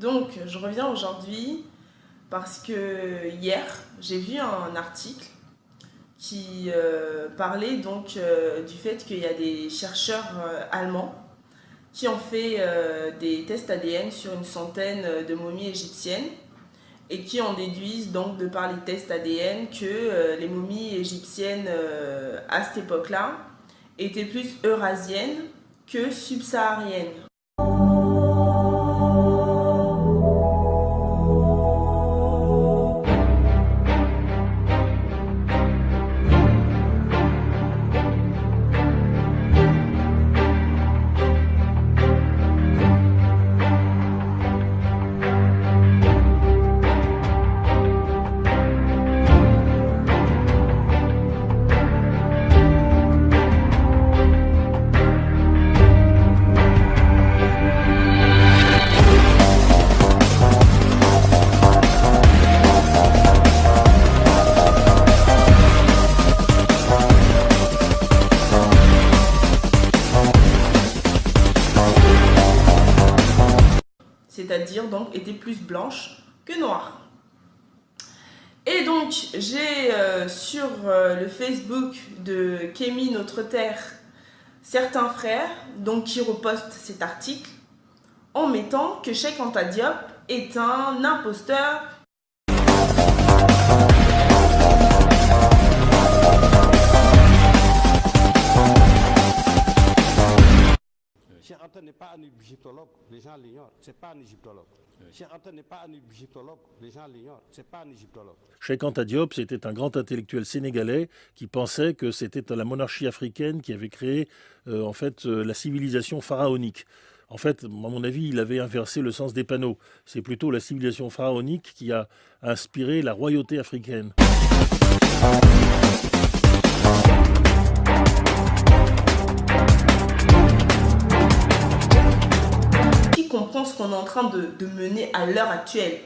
Donc, je reviens aujourd'hui parce que hier, j'ai vu un article qui parlait donc du fait qu'il y a des chercheurs allemands qui ont fait des tests ADN sur une centaine de momies égyptiennes et qui en déduisent donc de par les tests ADN que les momies égyptiennes à cette époque-là étaient plus eurasiennes que subsahariennes. C'est-à-dire donc étaient plus blanches que noires. Et donc j'ai sur le Facebook de Kémy Notre Terre certains frères donc, qui repostent cet article en mettant que Cheikh Anta Diop est un imposteur. Cheikh Anta n'est pas un égyptologue, les gens l'ignorent, c'est pas un égyptologue. Cheikh Anta n'est pas un égyptologue, les gens l'ignorent, c'est pas un égyptologue. Cheikh Anta Diop, c'était un grand intellectuel sénégalais qui pensait que c'était la monarchie africaine qui avait créé la civilisation pharaonique. En fait, à mon avis, il avait inversé le sens des panneaux. C'est plutôt la civilisation pharaonique qui a inspiré la royauté africaine. Comprends ce qu'on est en train de mener à l'heure actuelle.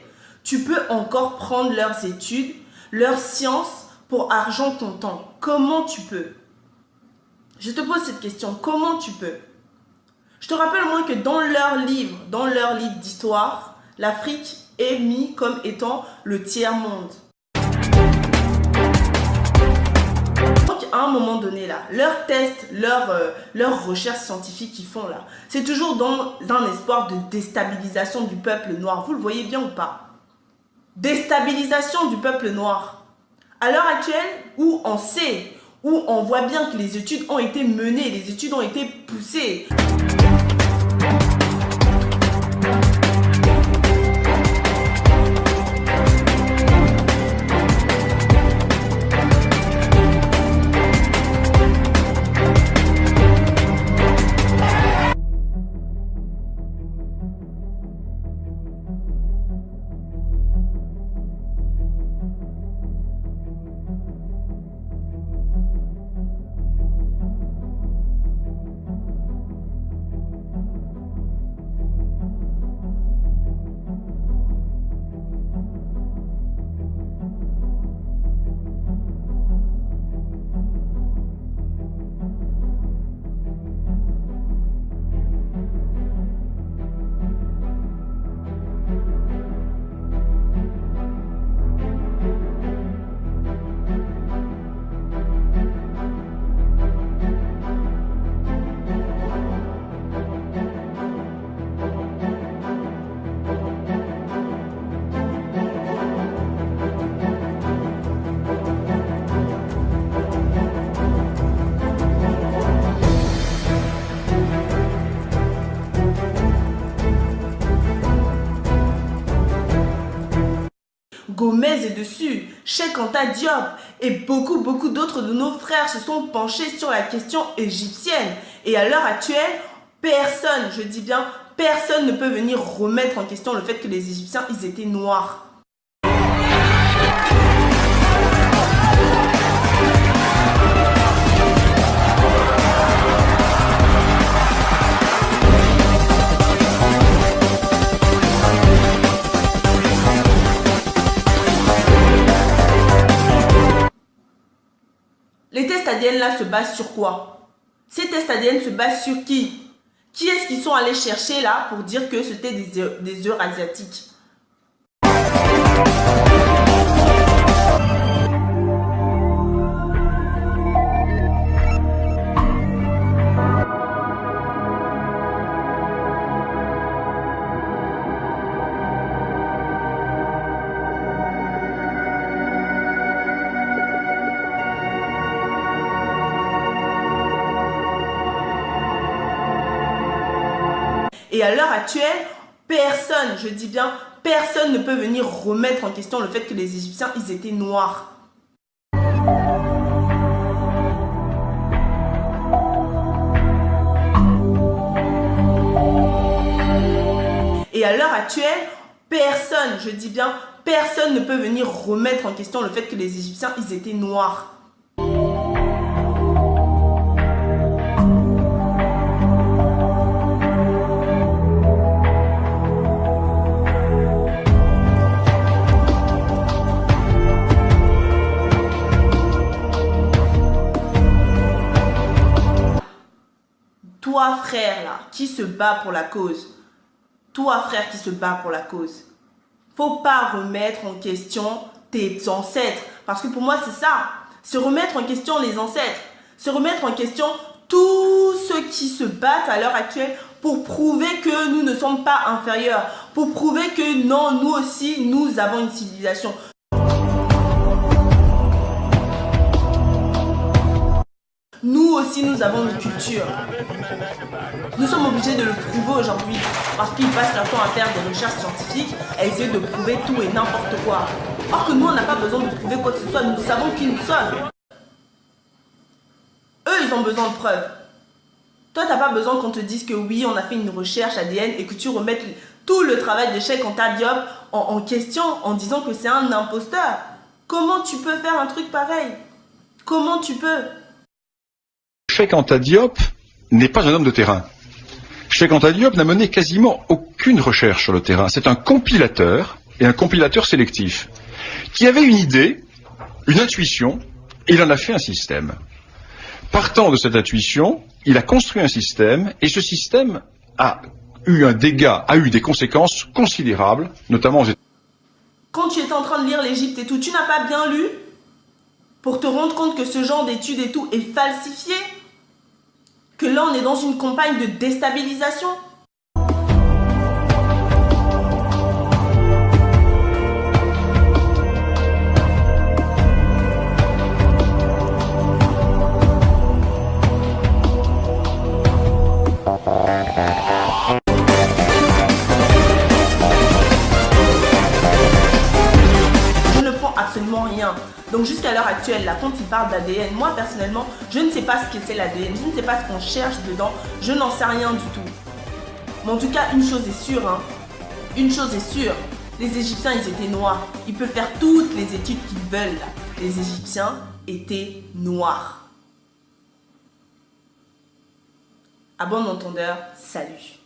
Tu peux encore prendre leurs études, leurs sciences pour argent comptant. Comment tu peux? Je te pose cette question. Comment tu peux? Je te rappelle au moins que dans leur livre d'histoire, l'Afrique est mise comme étant le tiers-monde. À un moment donné là, leurs tests, leurs recherches scientifiques qu'ils font là, c'est toujours dans un espoir de déstabilisation du peuple noir. Vous le voyez bien ou pas? Déstabilisation du peuple noir. À l'heure actuelle, où on sait, où on voit bien que les études ont été menées, les études ont été poussées. Gomez est dessus, Cheikh Anta Diop et beaucoup d'autres de nos frères se sont penchés sur la question égyptienne. Et à l'heure actuelle, personne, je dis bien personne ne peut venir remettre en question le fait que les Égyptiens, ils étaient noirs. Les tests ADN là se basent sur quoi? Ces tests ADN se basent sur qui? Qui est-ce qu'ils sont allés chercher là pour dire que c'était des Eurasiatiques? Et à l'heure actuelle, personne, je dis bien, personne ne peut venir remettre en question le fait que les Égyptiens, ils étaient noirs. Et à l'heure actuelle, personne, je dis bien, personne ne peut venir remettre en question le fait que les Égyptiens, ils étaient noirs. Toi, frère, là, qui se bat pour la cause. Toi, frère, qui se bat pour la cause. Faut pas remettre en question tes ancêtres. Parce que pour moi, c'est ça. Se remettre en question les ancêtres. Se remettre en question tous ceux qui se battent à l'heure actuelle pour prouver que nous ne sommes pas inférieurs. Pour prouver que non, nous aussi, nous avons une civilisation. Nous aussi, nous avons une culture. Nous sommes obligés de le prouver aujourd'hui parce qu'ils passent leur temps à faire des recherches scientifiques, à essayer de prouver tout et n'importe quoi. Or que nous, on n'a pas besoin de prouver quoi que ce soit, nous savons qui nous sommes. Eux, ils ont besoin de preuves. Toi, tu n'as pas besoin qu'on te dise que oui, on a fait une recherche ADN et que tu remettes tout le travail de Cheikh Anta Diop en question en disant que c'est un imposteur. Comment tu peux faire un truc pareil? Comment tu peux? Cheikh Anta Diop n'est pas un homme de terrain. Cheikh Anta Diop n'a mené quasiment aucune recherche sur le terrain. C'est un compilateur, et un compilateur sélectif, qui avait une idée, une intuition, et il en a fait un système. Partant de cette intuition, il a construit un système, et ce système a eu des conséquences considérables, notamment aux États-Unis. Quand tu étais en train de lire l'Égypte et tout, tu n'as pas bien lu pour te rendre compte que ce genre d'études et tout est falsifié? Que là, on est dans une campagne de déstabilisation? Je ne prends absolument rien. Donc jusqu'à l'heure actuelle, là, quand il parle d'ADN, moi personnellement, je ne sais pas ce que c'est l'ADN, je ne sais pas ce qu'on cherche dedans, je n'en sais rien du tout. Mais en tout cas, une chose est sûre, hein. Une chose est sûre, les Égyptiens, ils étaient noirs. Ils peuvent faire toutes les études qu'ils veulent, là. Les Égyptiens étaient noirs. À bon entendeur, salut.